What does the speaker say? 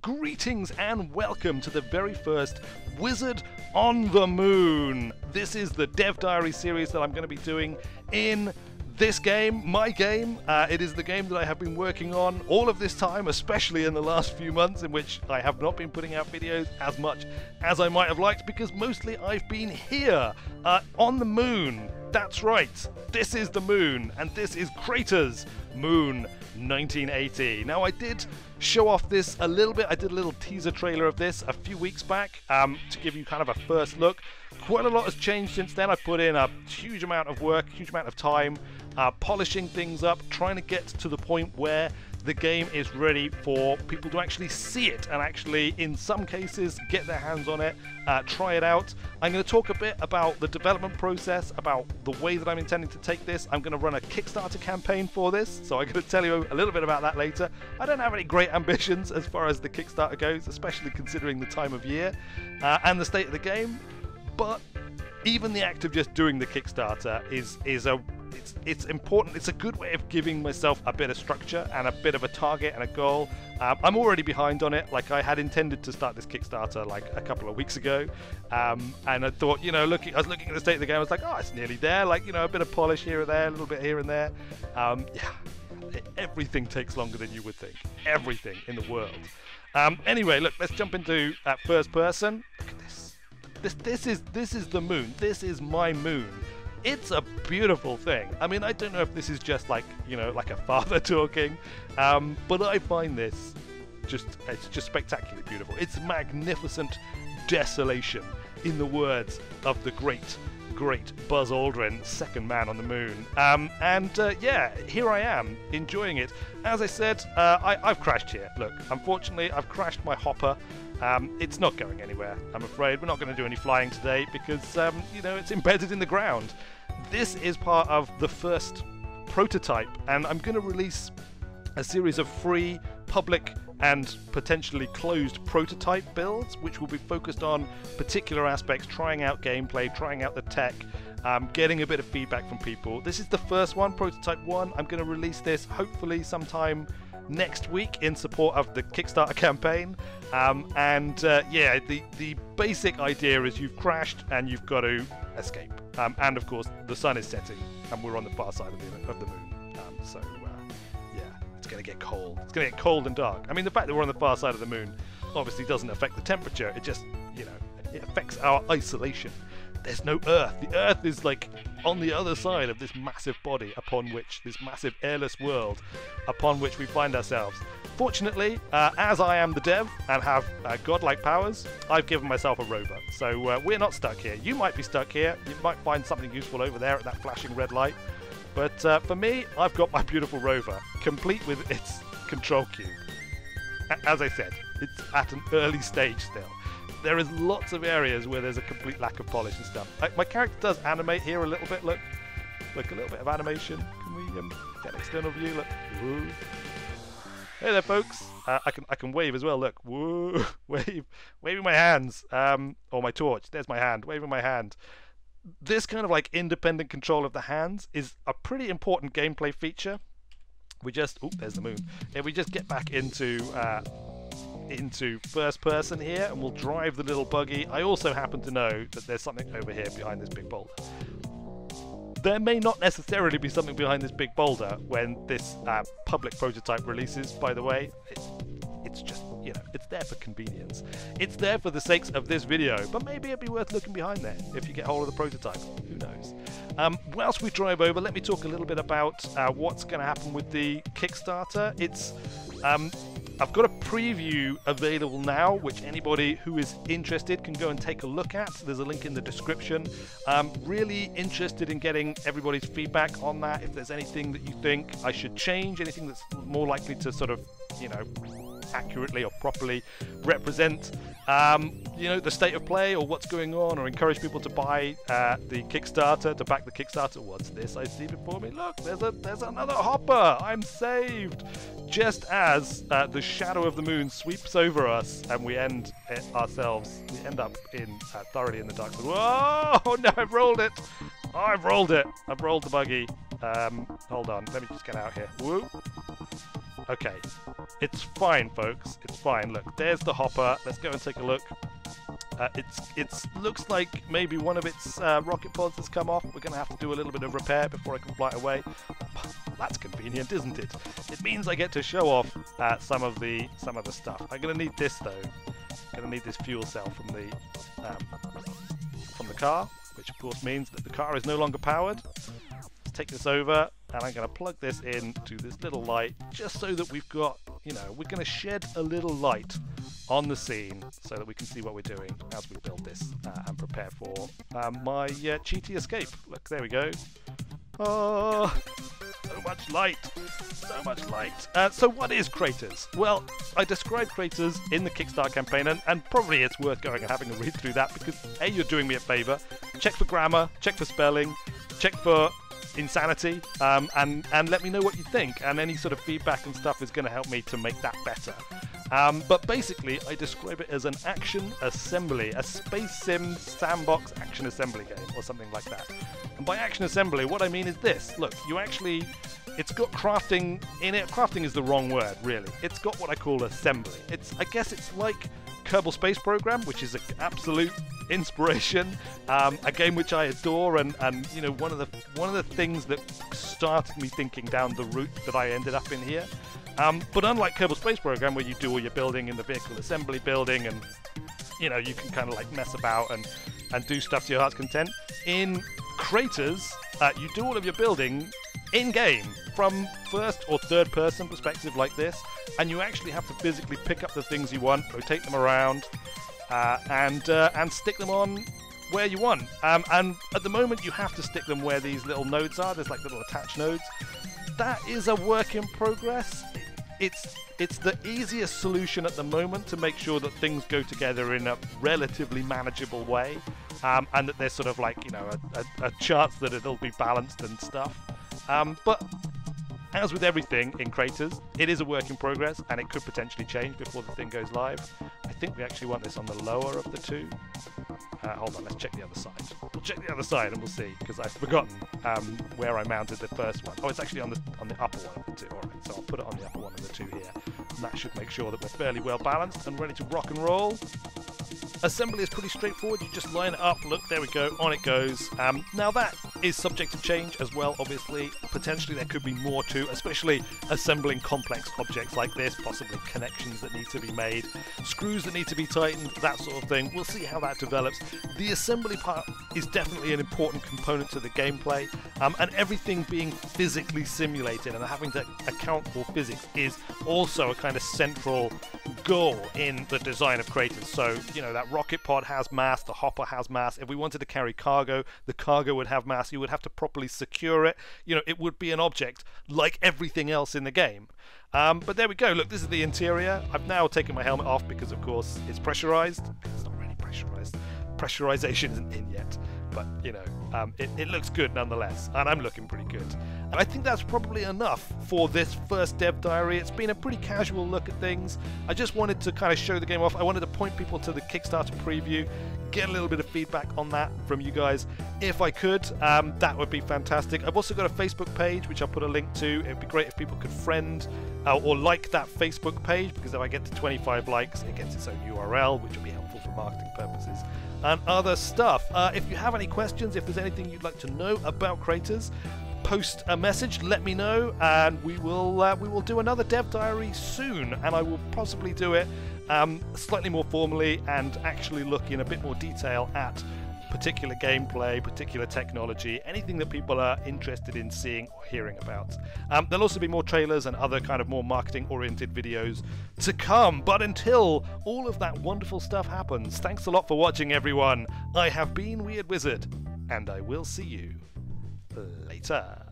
Greetings and welcome to the very first Wizard on the Moon. This is the Dev Diary series that I'm going to be doing in this game, my game. It is the game that I have been working on all of this time, especially in the last few months in which I have not been putting out videos as much as I might have liked because mostly I've been here on the moon. That's right, this is the moon and this is Crater's Moon 1980. Now I did show off this a little bit. I did a little teaser trailer of this a few weeks back to give you kind of a first look. Quite a lot has changed since then. I've put in a huge amount of work, huge amount of time, polishing things up, trying to get to the point where the game is ready for people to actually see it and actually, in some cases, get their hands on it, try it out. I'm going to talk a bit about the development process, about the way that I'm intending to take this. I'm going to run a Kickstarter campaign for this, so I'm going to tell you a little bit about that later. I don't have any great ambitions as far as the Kickstarter goes, especially considering the time of year and the state of the game. But even the act of just doing the Kickstarter it's important. It's a good way of giving myself a bit of structure and a bit of a target and a goal. I'm already behind on it. Like, I had intended to start this Kickstarter like a couple of weeks ago, and I thought, you know, I was looking at the state of the game. I was like, oh, it's nearly there. Like, you know, a bit of polish here or there, a little bit here and there. Yeah, everything takes longer than you would think. Everything in the world. Anyway, look, let's jump into first person. Look at this. This is the moon. This is my moon. It's a beautiful thing. I mean, I don't know if this is just like, you know, like a father talking, but I find this it's just spectacularly beautiful. It's magnificent desolation, in the words of the great Buzz Aldrin, second man on the moon. Yeah, here I am, enjoying it. As I said, I've crashed here. Look, unfortunately, I've crashed my hopper. It's not going anywhere, I'm afraid. We're not going to do any flying today because, you know, it's embedded in the ground. This is part of the first prototype, and I'm going to release a series of free, public, and potentially closed prototype builds, which will be focused on particular aspects, trying out gameplay, trying out the tech, getting a bit of feedback from people. This is the first one, Prototype 1. I'm going to release this hopefully sometime next week in support of the Kickstarter campaign. Yeah, the basic idea is you've crashed and you've got to escape. And of course, the sun is setting and we're on the far side of the moon. Yeah, it's going to get cold. It's going to get cold and dark. I mean, the fact that we're on the far side of the moon obviously doesn't affect the temperature. It just, you know, it affects our isolation. There's no Earth. The Earth is like on the other side of this massive body upon which, this massive airless world upon which we find ourselves. Fortunately, as I am the dev and have godlike powers, I've given myself a rover. So we're not stuck here. You might be stuck here. You might find something useful over there at that flashing red light. But for me, I've got my beautiful rover, complete with its control cube. As I said, it's at an early stage still. There is lots of areas where there's a complete lack of polish and stuff. My character does animate here a little bit. Look, a little bit of animation. Can we get an external view? Look, woo. Hey there, folks. I can wave as well. Look, woo, waving my hands, or my torch. There's my hand, waving my hand. This kind of like independent control of the hands is a pretty important gameplay feature. We just, there's the moon. If we just get back into first person here and we'll drive the little buggy. I also happen to know that there's something over here behind this big boulder. There may not necessarily be something behind this big boulder when this public prototype releases, by the way. It's just, you know, it's there for convenience. It's there for the sakes of this video, but maybe it'd be worth looking behind there if you get hold of the prototype. Who knows? Whilst we drive over, let me talk a little bit about what's going to happen with the Kickstarter. It's I've got a preview available now, which anybody who is interested can go and take a look at. There's a link in the description. I'm really interested in getting everybody's feedback on that. If there's anything that you think I should change, anything that's more likely to sort of, you know, accurately or properly represent you know, the state of play or what's going on, or encourage people to buy the Kickstarter, to back the Kickstarter. What's this I see before me? Look, there's another hopper. I'm saved. Just as the shadow of the moon sweeps over us and we end up in thoroughly in the dark. Whoa! No, I've rolled it. I've rolled it. I've rolled the buggy. Hold on. Let me just get out here. Woo. Okay, it's fine, folks. It's fine. Look, there's the hopper. Let's go and take a look. It looks like maybe one of its rocket pods has come off. We're going to have to do a little bit of repair before I can fly it away. That's convenient, isn't it? It means I get to show off some of the stuff. I'm going to need this though. I'm going to need this fuel cell from the car, which of course means that the car is no longer powered. Let's take this over, and I'm going to plug this in to this little light, just so that we've got, you know, we're going to shed a little light on the scene so that we can see what we're doing as we build this and prepare for my cheaty escape. Look, there we go. Oh, so much light, so much light. So what is Craters? Well, I described Craters in the Kickstarter campaign, and probably it's worth going and having a read through that, because A, you're doing me a favour. Check for grammar, check for spelling, check for insanity, and let me know what you think, and any sort of feedback and stuff is going to help me to make that better. But basically, I describe it as an action assembly, a space sim sandbox action assembly game, or something like that. And by action assembly, what I mean is this. Look, it's got crafting in it. Crafting is the wrong word, really. It's got what I call assembly. I guess it's like Kerbal Space Program, which is an absolute inspiration, a game which I adore, and you know, one of the things that started me thinking down the route that I ended up in here. But unlike Kerbal Space Program, where you do all your building in the vehicle assembly building, and you know, you can kind of like mess about and do stuff to your heart's content, in Craters, you do all of your building in-game from first or third person perspective like this, and you actually have to physically pick up the things you want, rotate them around, and stick them on where you want. And at the moment you have to stick them where these little nodes are. There's like little attached nodes. That is a work in progress. It's the easiest solution at the moment to make sure that things go together in a relatively manageable way, and that there's sort of like, you know, a chance that it'll be balanced and stuff. But as with everything in Craters, it is a work in progress, and it could potentially change before the thing goes live. I think we actually want this on the lower of the two. Hold on, let's check the other side. We'll check the other side and we'll see, because I've forgotten where I mounted the first one. Oh, it's actually on the upper one of the two. Alright, so I'll put it on the upper one of the two here. And that should make sure that we're fairly well balanced and ready to rock and roll. Assembly is pretty straightforward. You just line it up. Look, there we go. On it goes. Now that is subject to change as well, obviously. Potentially there could be more to, especially assembling complex objects like this, possibly connections that need to be made, screws that need to be tightened, that sort of thing. We'll see how that develops. The assembly part is definitely an important component to the gameplay, and everything being physically simulated and having to account for physics is also a kind of central goal in the design of Craters. So, you know, that rocket pod has mass, the hopper has mass. If we wanted to carry cargo, the cargo would have mass. You would have to properly secure it. You know, it would be an object like everything else in the game. But there we go. Look, this is the interior. I've now taken my helmet off because, of course, it's pressurized. It's not really pressurized. Pressurization isn't in yet. But, you know, it looks good nonetheless. And I'm looking pretty good. And I think that's probably enough for this first dev diary. It's been a pretty casual look at things. I just wanted to kind of show the game off. I wanted to point people to the Kickstarter preview, get a little bit of feedback on that from you guys. If I could, that would be fantastic. I've also got a Facebook page, which I'll put a link to. It'd be great if people could friend or like that Facebook page, because if I get to 25 likes, it gets its own URL, which will be helpful for marketing purposes and other stuff. If you have any questions, if there's anything you'd like to know about Craters, post a message, let me know, and we will do another dev diary soon, and I will possibly do it slightly more formally and actually look in a bit more detail at particular gameplay, particular technology, anything that people are interested in seeing or hearing about. There'll also be more trailers and other kind of more marketing oriented videos to come, but until all of that wonderful stuff happens, thanks a lot for watching, everyone. I have been Weird Wizard, and I will see you later.